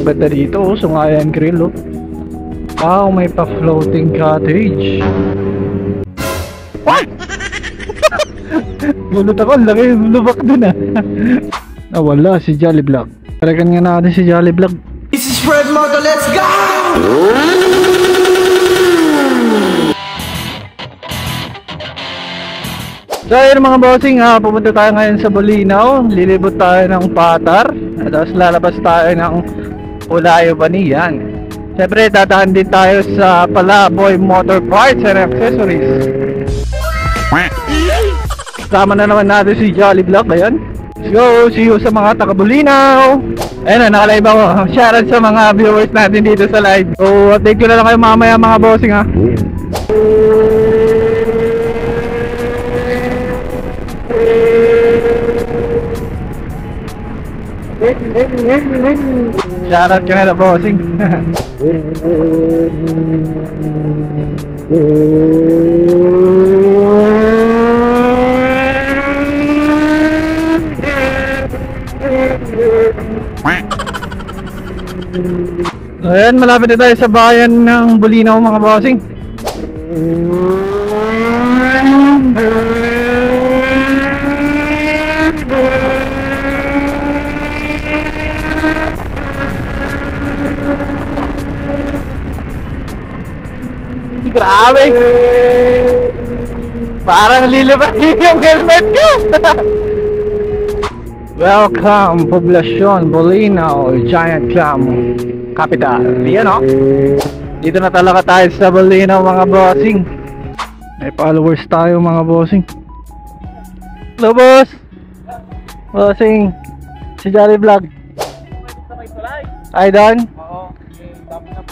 Ganda dito, oh, Sungayan Grill, oh. Wow, may pa-floating cottage. What? Gulat ako, laki yung lubak dun, ah. Nawala si Jolly Vlog. Talagan nga natin si Jolly Vlog. This is Fred Moto, let's go! So ayun mga bossing, pupunta tayo ngayon sa Bolinao. Lilibot tayo ng Patar. Tapos lalabas tayo ng Ulayo Banian. Siyempre dadaan din tayo sa Palaboy Motor Parts and Accessories. Sama na naman natin si Jolly Vlog. Ayun, let's go, see you sa mga taga Bolinao. Ayun na, nakalive ako. Shoutout sa mga viewers natin dito sa live. So update ko na lang kayo mamaya mga bossing, ha. Shoutout ka na bossing. Ayan, malapit na tayo sa bayan ng Bolinao mga bossing. Grabe! Parang lilipat yung helmet ko! Welcome, Poblacion Bolinao, Giant Clam Capital. Yan, o. Dito na talaga tayo sa Bolinao mga bossing. May followers tayo mga bossing. Hello boss! Bossing, si Jolly Vlog. Ay, Don?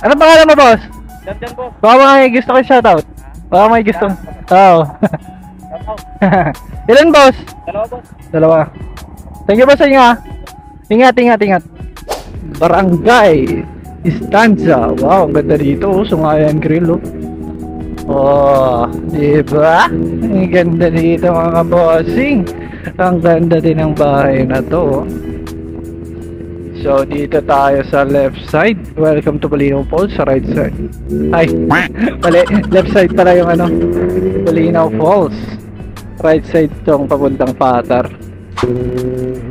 Ano pangalan mo boss? Dandan po. Baka may gusto ko shoutout. Baka may gusto. Oo. Ilan boss? Dalawa po. Dalawa. Thank you boss sa inyo, ha. Ingat. Barangay Stanza. Wow, ang ganda dito, oh. Sungayan Grill, oh. Oh, diba? Ang ganda dito mga bossing. Ang ganda din ng bahay na to, oh. So dito tayo sa left side. Welcome to Bolinao Falls. Sa right side. Ay, mali. Left side pala yung ano, Bolinao Falls. Right side tong papuntang Patar.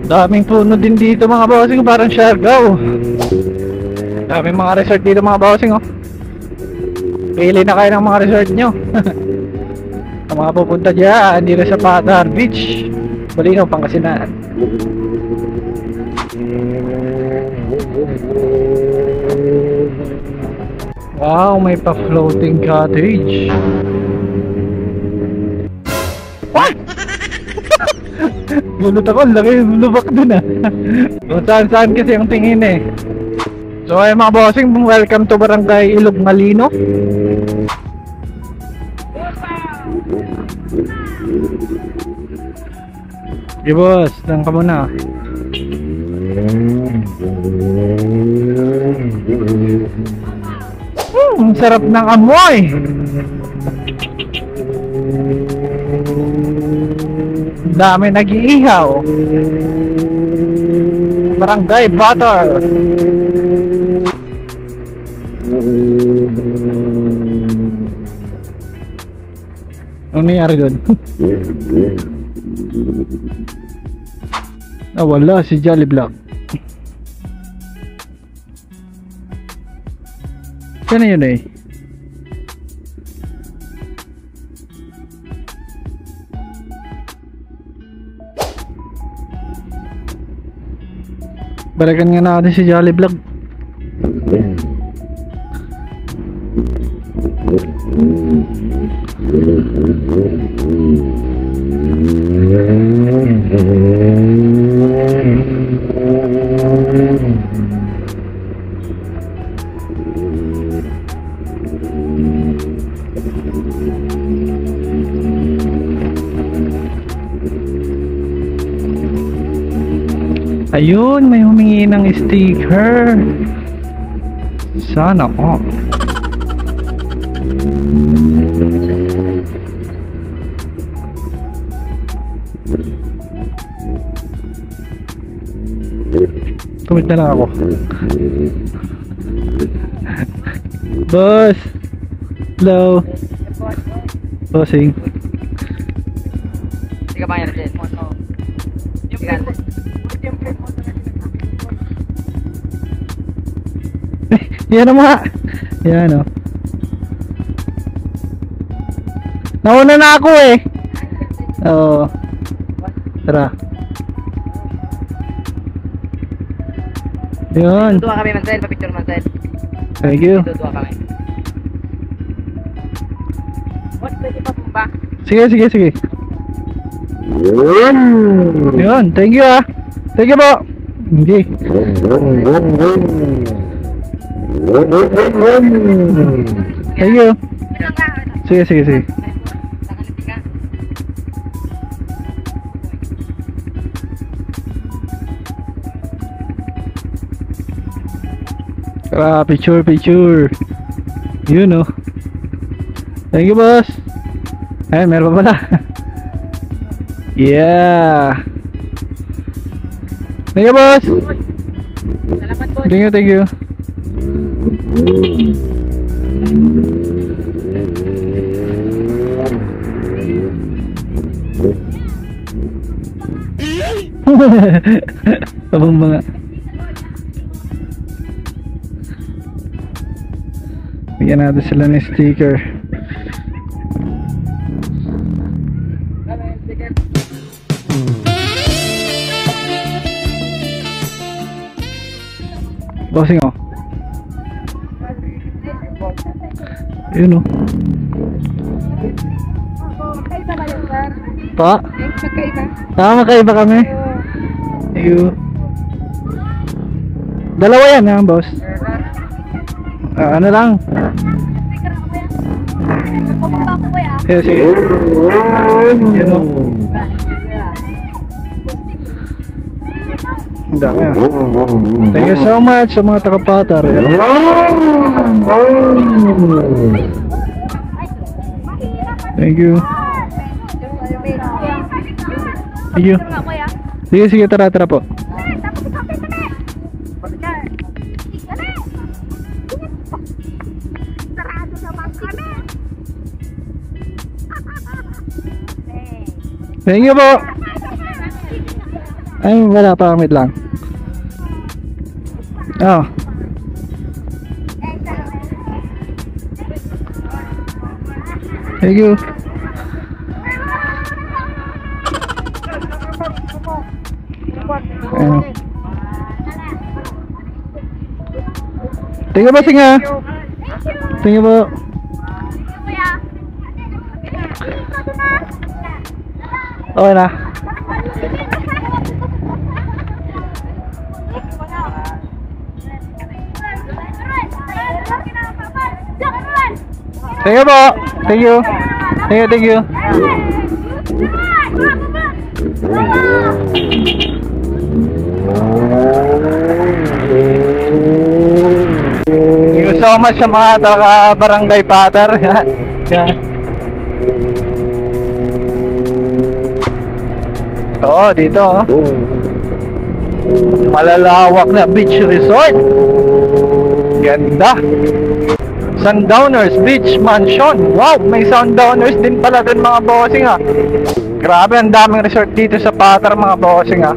Daming puno din dito mga bossing. Parang Siargao. Daming mga resort dito mga bossing, oh. Pili na kayo ng mga resort nyo. Ang mga pupunta dyan dito sa Patar Beach, Bolinao, Pangasinan. Wow, may pa-floating cottage. What? Gulat ako, laki yung lubak dun, ah. Kung saan kasi ang tingin, eh. So ay mga bossing, welcome to Barangay Ilog Malino. Okay boss, lang ka muna. Ang sarap ng amoy. Dami nag-iihaw. Barangay Butter. Ano nangyari doon? Wala si Jolly Vlog. Saan na yun, eh? Balikan nga natin si Jolly Vlog. Ayun, may humingi ng sticker. Sana ko. Tumit na lang ako. Boss! Hello! Bossing. Hindi ka ba yan, Jen? Yan o mga. Yan o. Nauna na ako eh. Oo. Tara. Yun. Tutuwa kami, Mansel. Pa-picture, Mansel. Thank you. Tutuwa kami. Boss, pwede pa po ba? Sige, sige, sige. Yun. Thank you ah. Thank you po. Okay. Thank you. Sige, sige, sige. Tara, picture, picture. Yun oh. Thank you, boss. Ay, meron pa pala. Yeah. Thank you, boss. Salamat po. Thank you, thank you. Abang mga. Bigyan natin sila ng sticker. Bossing oh. Yun oh. Magkaiba kayo, sir? Pa? Magkaiba? Magkaiba kami. Ayun. Dalawa yan ha, boss. Ano lang? Sige, sige. Yan o. Ang dami ah. Thank you so much sa mga taga-Patar. Thank you. Thank you. Sige, sige, tara, tara po. Thank you po. Ay, wala pa, wait lang. Oh. Thank you. Ayun. Thank you po, Singa. Thank you po. Okay na. Thank you po. Thank you. Thank you, thank you. Thank you so much sa mga taga-Barangay Patar. Yan. Oo, dito oh. Malalawak na beach resort. Ganda. Sundowners Beach Mansion. Wow, may Sundowners din pala dun mga bossing ah. Grabe, ang daming resort dito sa Patar mga bossing ah.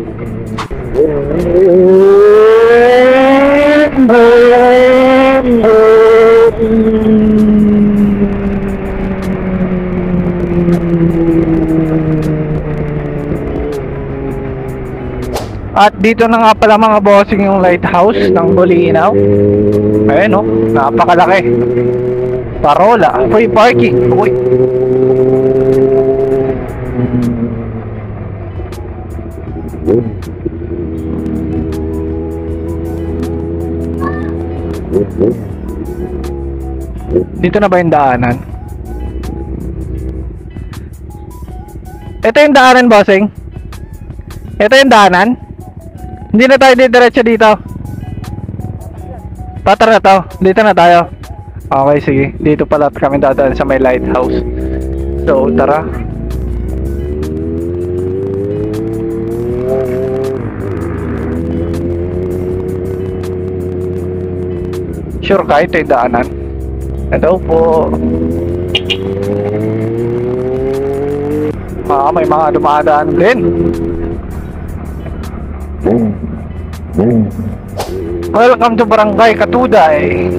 At dito na nga pala mga bossing yung lighthouse ng Bolinao. Ayun no, napakalaki. Parola, free parking. Uy. Dito na ba yung daanan? Ito yung daanan, bossing. Ito yung daanan. Hindi na tayo diretso dito. Patar na to. Dito na tayo. Okay, sige. Dito pala kami dadaan sa may lighthouse. So, tara. Sure ka ito yung daanan? Hello po. May mga dumadaan din. Welcome to Barangay Katuday.